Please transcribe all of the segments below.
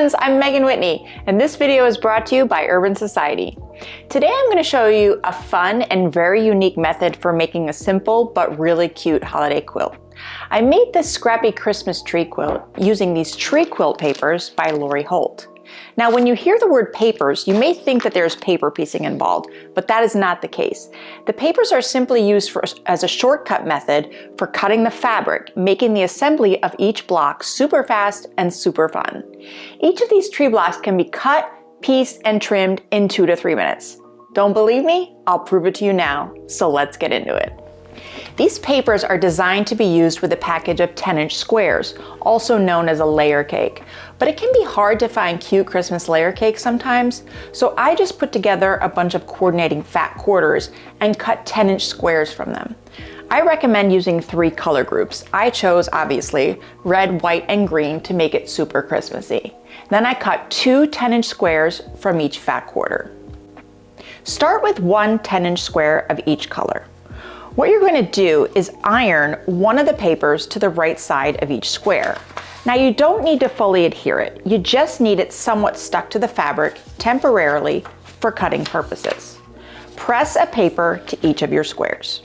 friends, I'm Megan Whitney, and this video is brought to you by Urban Society. Today I'm going to show you a fun and very unique method for making a simple but really cute holiday quilt. I made this Scrappy Christmas tree quilt using these Tree Quilt Papers by Holt. Now when you hear the word papers, you may think that there's paper piecing involved, but that is not the case. The papers are simply used as a shortcut method for cutting the fabric, making the assembly of each block super fast and super fun. Each of these tree blocks can be cut, pieced, and trimmed in 2 to 3 minutes. Don't believe me? I'll prove it to you now, so let's get into it. These papers are designed to be used with a package of 10-inch squares, also known as a layer cake. But it can be hard to find cute Christmas layer cakes sometimes, so I just put together a bunch of coordinating fat quarters and cut 10-inch squares from them. I recommend using 3 color groups. I chose, obviously, red, white, and green to make it super Christmassy. Then I cut 2 10-inch squares from each fat quarter. Start with 1 10-inch square of each color. What you're going to do is iron one of the papers to the right side of each square. Now you don't need to fully adhere it, you just need it somewhat stuck to the fabric temporarily for cutting purposes. Press a paper to each of your squares.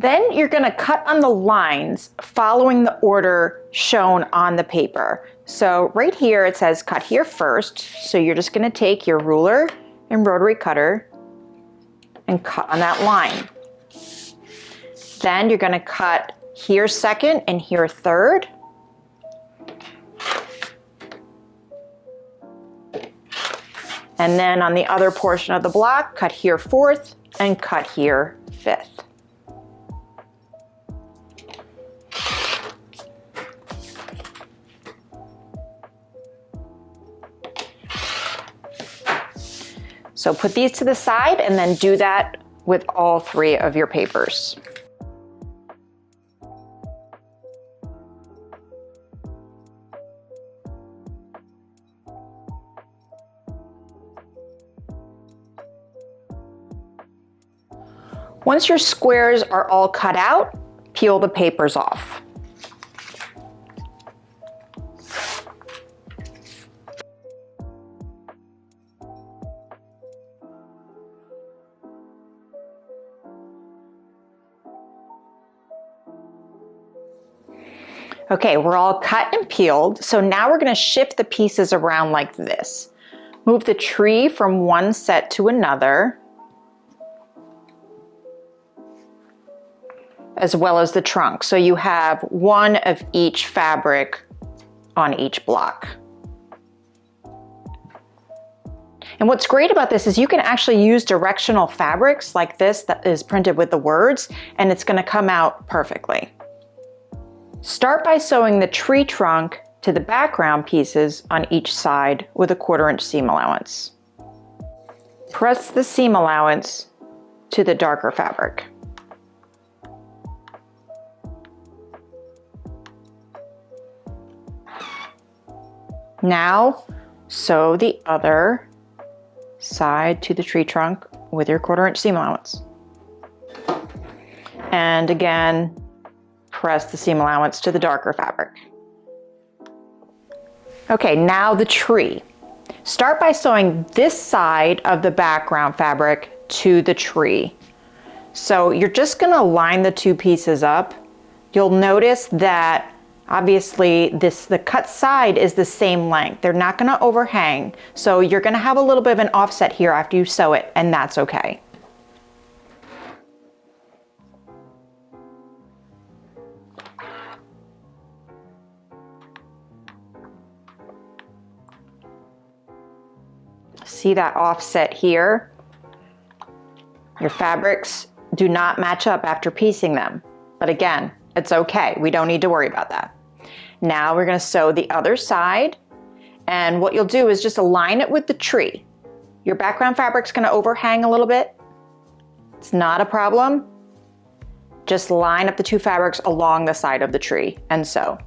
Then you're going to cut on the lines following the order shown on the paper. So right here it says cut here first. So you're just going to take your ruler and rotary cutter and cut on that line. Then you're going to cut here second and here third. And then on the other portion of the block, cut here fourth and cut here fifth. So put these to the side and then do that with all 3 of your papers. Once your squares are all cut out, peel the papers off. Okay, we're all cut and peeled, so now we're going to shift the pieces around like this. Move the tree from one set to another, as well as the trunk. So you have one of each fabric on each block. And what's great about this is you can actually use directional fabrics like this that is printed with the words, and it's going to come out perfectly. Start by sewing the tree trunk to the background pieces on each side with a 1/4 inch seam allowance. Press the seam allowance to the darker fabric. Now sew the other side to the tree trunk with your 1/4 inch seam allowance. And again, press the seam allowance to the darker fabric. Okay, now the tree. Start by sewing this side of the background fabric to the tree. So you're just going to line the 2 pieces up. You'll notice that obviously the cut side is the same length. They're not going to overhang. So you're going to have a little bit of an offset here after you sew it, and that's okay. See that offset here? Your fabrics do not match up after piecing them. But again, it's okay. We don't need to worry about that. Now we're going to sew the other side. And what you'll do is just align it with the tree. Your background fabric's going to overhang a little bit. It's not a problem. Just line up the 2 fabrics along the side of the tree and sew.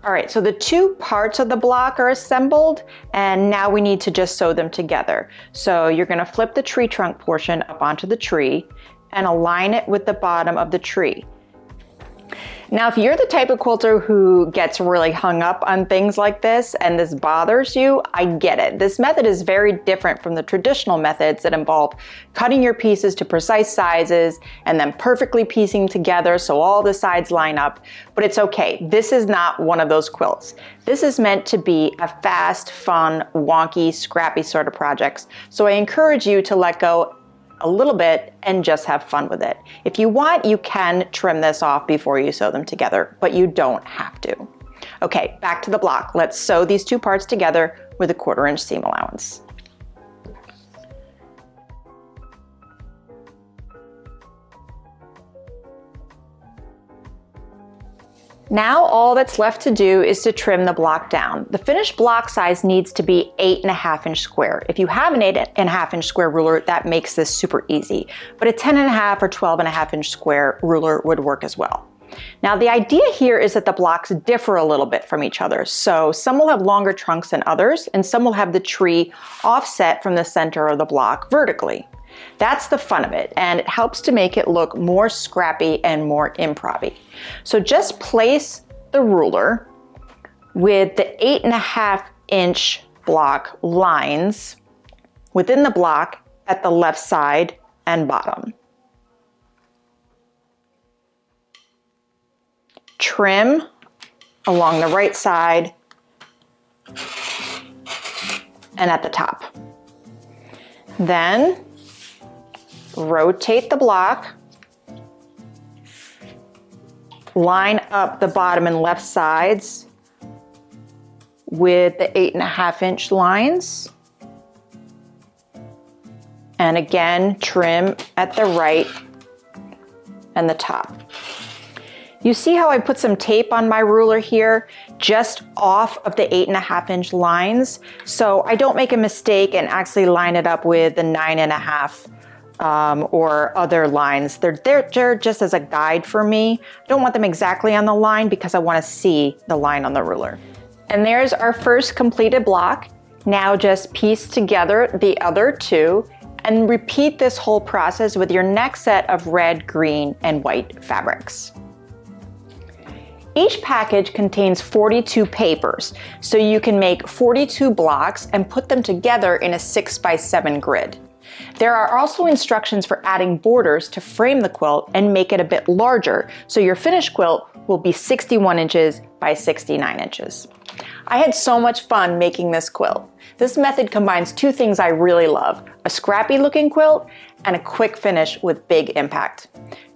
All right, so the two parts of the block are assembled, and now we need to just sew them together. So you're gonna flip the tree trunk portion up onto the tree and align it with the bottom of the tree. Now, if you're the type of quilter who gets really hung up on things like this and this bothers you, I get it. This method is very different from the traditional methods that involve cutting your pieces to precise sizes and then perfectly piecing together so all the sides line up, but it's okay. This is not one of those quilts. This is meant to be a fast, fun, wonky, scrappy sort of project. So I encourage you to let go a little bit and just have fun with it. If you want, you can trim this off before you sew them together, but you don't have to. Okay, back to the block. Let's sew these two parts together with a 1/4 inch seam allowance. Now all that's left to do is to trim the block down. The finished block size needs to be 8.5 inch square. If you have an 8.5 inch square ruler, that makes this super easy. But a 10.5 or 12.5 inch square ruler would work as well. Now the idea here is that the blocks differ a little bit from each other. So some will have longer trunks than others, and some will have the tree offset from the center of the block vertically. That's the fun of it, and it helps to make it look more scrappy and more improv-y. So just place the ruler with the 8.5 inch block lines within the block at the left side and bottom. Trim along the right side and at the top. Then rotate the block, line up the bottom and left sides with the 8.5 inch lines, and again trim at the right and the top. You see how I put some tape on my ruler here just off of the 8.5 inch lines, so I don't make a mistake and actually line it up with the 9.5 or other lines. They're just as a guide for me. I don't want them exactly on the line because I want to see the line on the ruler. And there's our first completed block. Now just piece together the other two and repeat this whole process with your next set of red, green, and white fabrics. Each package contains 42 papers, so you can make 42 blocks and put them together in a 6x7 grid. There are also instructions for adding borders to frame the quilt and make it a bit larger, so your finished quilt will be 61 inches by 69 inches. I had so much fun making this quilt. This method combines two things I really love, a scrappy looking quilt and a quick finish with big impact.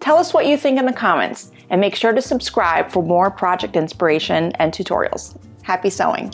Tell us what you think in the comments, and make sure to subscribe for more project inspiration and tutorials. Happy sewing!